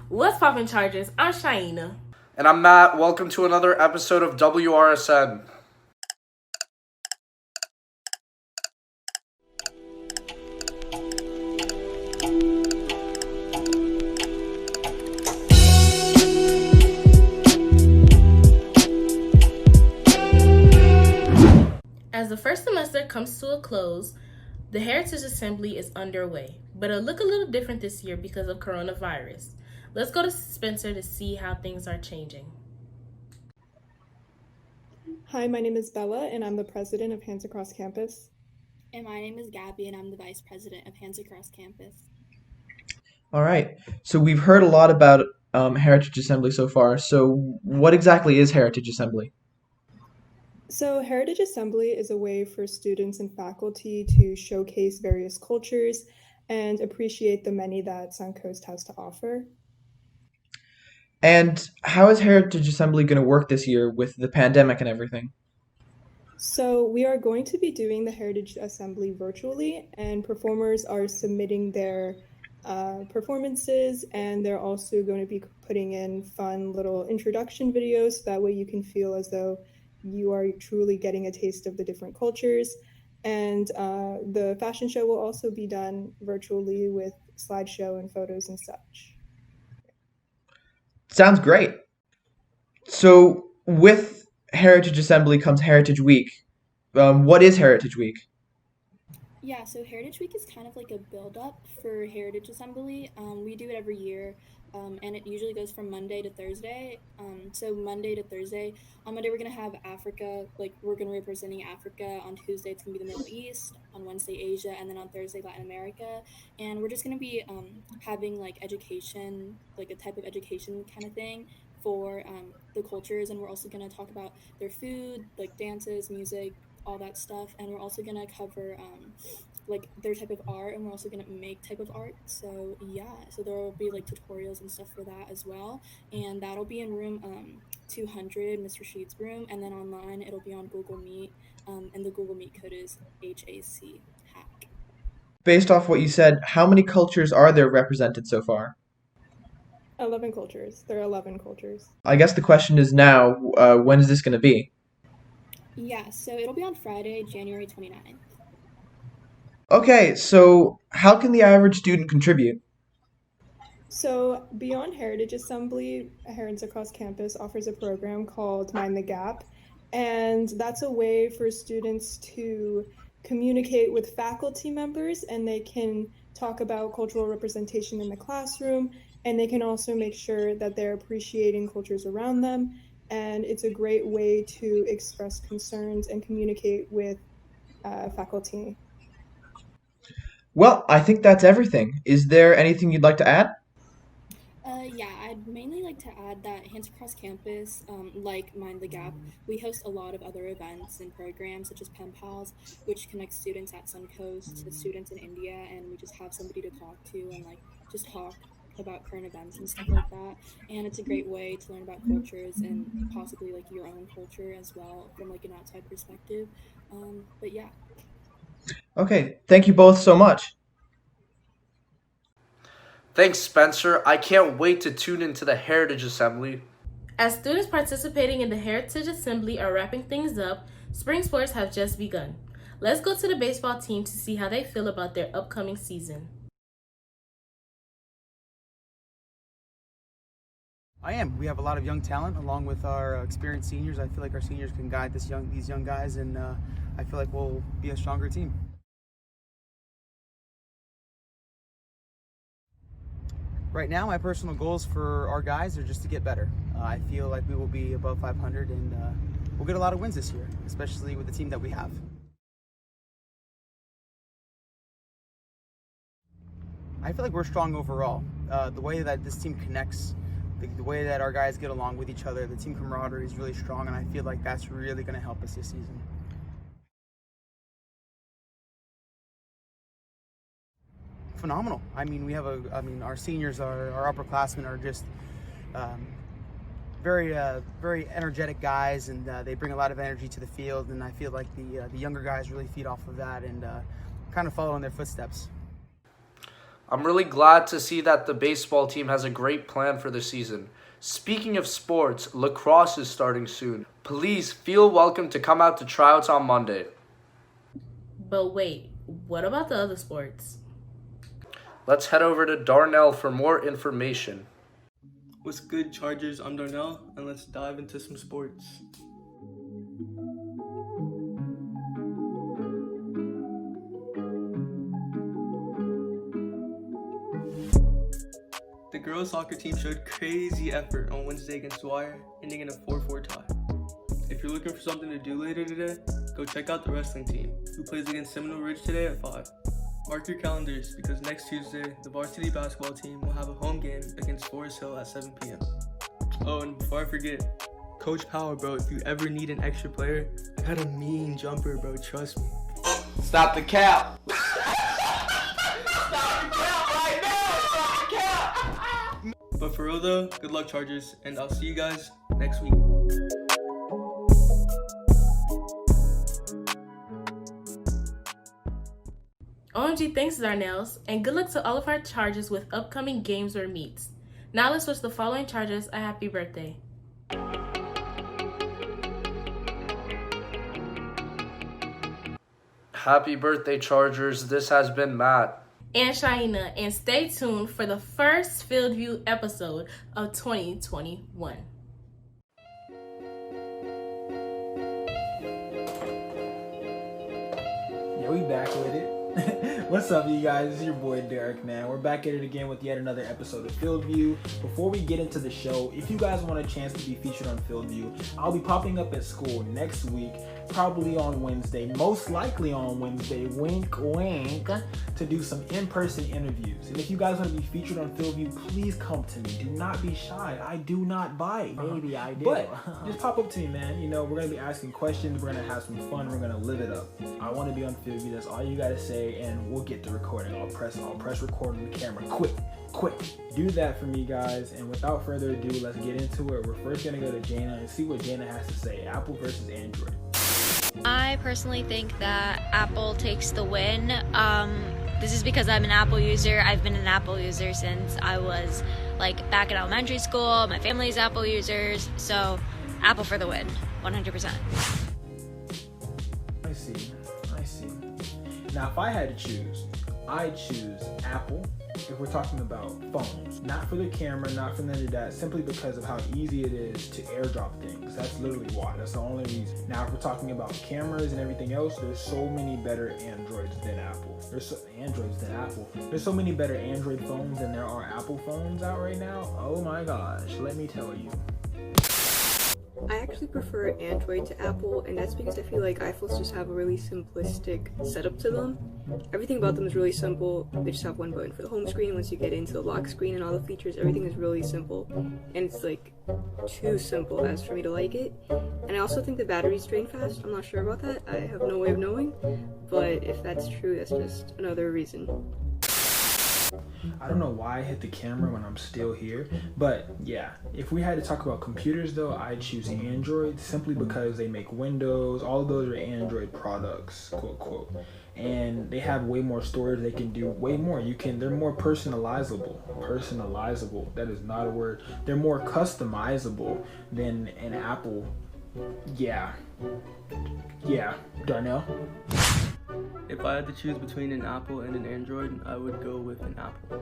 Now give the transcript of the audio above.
What's poppin' Chargers? I'm Shaina. And I'm Matt. Welcome to another episode of Wrsn. As the first semester comes to a close, the Heritage Assembly is underway, but it'll look a little different this year because of coronavirus. Let's go to Spencer to see how things are changing. Hi, my name is Bella, and I'm the president of Hands Across Campus. And my name is Gabby, and I'm the vice president of Hands Across Campus. All right. So we've heard a lot about Heritage Assembly so far. So what exactly is Heritage Assembly? So, Heritage Assembly is a way for students and faculty to showcase various cultures and appreciate the many that Suncoast has to offer. And how is Heritage Assembly going to work this year with the pandemic and everything? So, we are going to be doing the Heritage Assembly virtually, and performers are submitting their performances, and they're also going to be putting in fun little introduction videos so that way you can feel as though you are truly getting a taste of the different cultures. And the fashion show will also be done virtually with slideshow and photos and such. Sounds great. So with Heritage Assembly comes Heritage Week. What is Heritage Week? Yeah, so Heritage Week is kind of like a build-up for Heritage Assembly. We do it every year, and it usually goes from Monday to Thursday. So Monday to Thursday, on Monday we're going to have Africa, like we're going to be representing Africa. On Tuesday it's going to be the Middle East, on Wednesday Asia, and then on Thursday Latin America. And we're just going to be having like education, like a type of education kind of thing for the cultures, and we're also going to talk about their food, like dances, music, all that stuff, and we're also gonna cover like their type of art, and we're also gonna make type of art. So yeah, so there will be like tutorials and stuff for that as well, and that'll be in room 200, Mr. Sheets' room, and then online it'll be on Google Meet, and the Google Meet code is HAC. Based off what you said, how many cultures are there represented so far? 11 cultures. There are 11 cultures. I guess the question is now, when is this going to be? Yeah, so it'll be on Friday, January 29th. Okay, so how can the average student contribute? So, beyond Heritage Assembly, Hands Across Campus offers a program called Mind the Gap, and that's a way for students to communicate with faculty members, and they can talk about cultural representation in the classroom, and they can also make sure that they're appreciating cultures around them. And it's a great way to express concerns and communicate with faculty. Well, I think that's everything. Is there anything you'd like to add? Yeah, I'd mainly like to add that Hands Across Campus, like Mind the Gap, we host a lot of other events and programs such as Pen Pals, which connects students at Suncoast to students in India, and we just have somebody to talk to and like just talk about current events and stuff like that. And it's a great way to learn about cultures and possibly like your own culture as well from like an outside perspective. But yeah. Okay, thank you both so much. Thanks, Spencer. I can't wait to tune into the Heritage Assembly. As students participating in the Heritage Assembly are wrapping things up, spring sports have just begun. Let's go to the baseball team to see how they feel about their upcoming season. I am. We have a lot of young talent along with our experienced seniors. I feel like our seniors can guide these young guys, and I feel like we'll be a stronger team. Right now, my personal goals for our guys are just to get better. I feel like we will be above 500, and we'll get a lot of wins this year, especially with the team that we have. I feel like we're strong overall. The way that this team connects, the way that our guys get along with each other, the team camaraderie is really strong, and I feel like that's really going to help us this season. Phenomenal. I mean, our seniors, our upperclassmen are just very energetic guys, and they bring a lot of energy to the field, and I feel like the younger guys really feed off of that and kind of follow in their footsteps. I'm really glad to see that the baseball team has a great plan for the season. Speaking of sports, lacrosse is starting soon. Please feel welcome to come out to tryouts on Monday. But wait, what about the other sports? Let's head over to Darnell for more information. What's good, Chargers? I'm Darnell, and let's dive into some sports. The girls' soccer team showed crazy effort on Wednesday against Dwyer, ending in a 4-4 tie. If you're looking for something to do later today, go check out the wrestling team, who plays against Seminole Ridge today at 5. Mark your calendars, because next Tuesday, the varsity basketball team will have a home game against Forest Hill at 7 p.m. Oh, and before I forget, Coach Power, bro, if you ever need an extra player, I got a mean jumper, bro, trust me. Stop the cap. But for real though, good luck, Chargers, and I'll see you guys next week. OMG, thanks Darnells, and good luck to all of our Chargers with upcoming games or meets. Now let's wish the following Chargers a happy birthday. Happy birthday, Chargers. This has been Matt And Shaina, and stay tuned for the first Fieldview episode of 2021. Yeah, we back with it. What's up, you guys? It's your boy Derek, man. We're back at it again with yet another episode of Fieldview. Before we get into the show, if you guys want a chance to be featured on Fieldview, I'll be popping up at school next week, probably on Wednesday, most likely on Wednesday, wink, wink, to do some in-person interviews. And if you guys want to be featured on Fieldview, please come to me. Do not be shy. I do not bite. Maybe I do. But just pop up to me, man. You know, we're going to be asking questions. We're going to have some fun. We're going to live it up. I want to be on Fieldview. That's all you got to say, and we'll get the recording. I'll press record on the camera. Quick. Do that for me, guys. And without further ado, let's get into it. We're first going to go to Jana and see what Jana has to say. Apple versus Android. I personally think that Apple takes the win. This is because I'm an Apple user. I've been an Apple user since I was back in elementary school. My family's Apple users. So Apple for the win, 100%. I see. Now, if I had to choose, I'd choose Apple if we're talking about phones. Not for the camera, not for none of that, simply because of how easy it is to airdrop things. That's literally why. That's the only reason. Now, if we're talking about cameras and everything else, there's so many better Androids than Apple. There's so many better Android phones than there are Apple phones out right now. Oh my gosh, let me tell you. I actually prefer Android to Apple, and that's because I feel like iPhones just have a really simplistic setup to them. Everything about them is really simple. They just have one button for the home screen. Once you get into the lock screen and all the features, everything is really simple. And it's too simple as for me to like it. And I also think the batteries drain fast. I'm not sure about that. I have no way of knowing. But if that's true, that's just another reason. I don't know why I hit the camera when I'm still here, but yeah, if we had to talk about computers though, I'd choose Android simply because they make Windows. All of those are Android products, quote quote, and they have way more storage. They can do way more. They're more personalizable. That is not a word. They're more customizable than an Apple. Yeah, Darnell. If I had to choose between an Apple and an Android, I would go with an Apple.